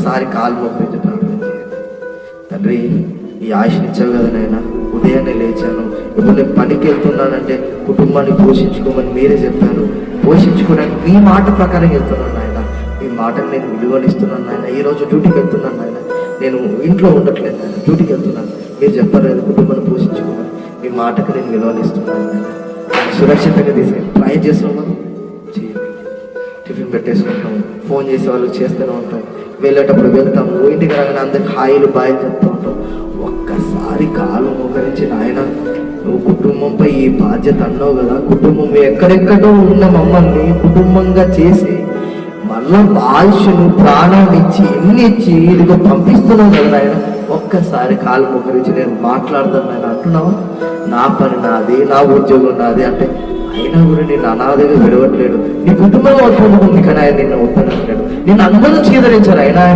ఒక్కసారి కాలు మొక్కించి ప్రార్థన చేయండి. తండ్రి, ఈ ఆయుష్నిచ్చావు కదా నాయన, ఉదయాన్నే లేచాను, ఇప్పుడు నేను పనికి వెళ్తున్నానంటే కుటుంబాన్ని పోషించుకోమని మీరే చెప్పారు. పోషించుకోవడానికి మీ మాట ప్రకారం వెళ్తున్నాను నాయన, మీ మాటను నేను విలువనిస్తున్నాను నాయన. ఈరోజు డ్యూటీకి వెళ్తున్నాను నాయన, నేను ఇంట్లో ఉండట్లేదు నాయన, డ్యూటీకి వెళ్తున్నాను. మీరు చెప్పారు కదా కుటుంబాన్ని పోషించుకోమని, మీ మాటకు నేను విలువనిస్తున్నాను నాయన. సురక్షితంగా తీసుకెళ్ళి ట్రై చేస్తున్నాం, చేయండి. టిఫిన్ పెట్టేసుకుంటాం, ఫోన్ చేసే వాళ్ళు చేస్తూనే ఉంటాం, వెళ్ళేటప్పుడు వెళ్తాము, ఇంటికి రాగానే అందరికి హాయిలు బాయిలు చెప్తూ ఉంటాం. ఒక్కసారి కాలు మోకరించి నాయన, నువ్వు కుటుంబంపై ఈ బాధ్యత అన్నావు కదా, కుటుంబం ఎక్కడెక్కడో ఉన్న మమ్మల్ని కుటుంబంగా చేసి మళ్ళా ఆయుష్ను ప్రాణాన్ని ఇచ్చి ఎన్ని ఇచ్చి ఇదిగో పంపిస్తున్నావు కదా నాయన, ఒక్కసారి కాలు మోకరించి నేను మాట్లాడతాను నాయన అంటున్నావా? నా పని నాది, నా ఉద్యోగం నాది అంటే అయినా కూడా నేను అనాథగా విడవట్లేడు. నీ కుటుంబంలో ఉంది కానీ ఆయన నిన్ను వద్దనట్లేడు, నిన్ను అందరూ చీదరించారు అయినా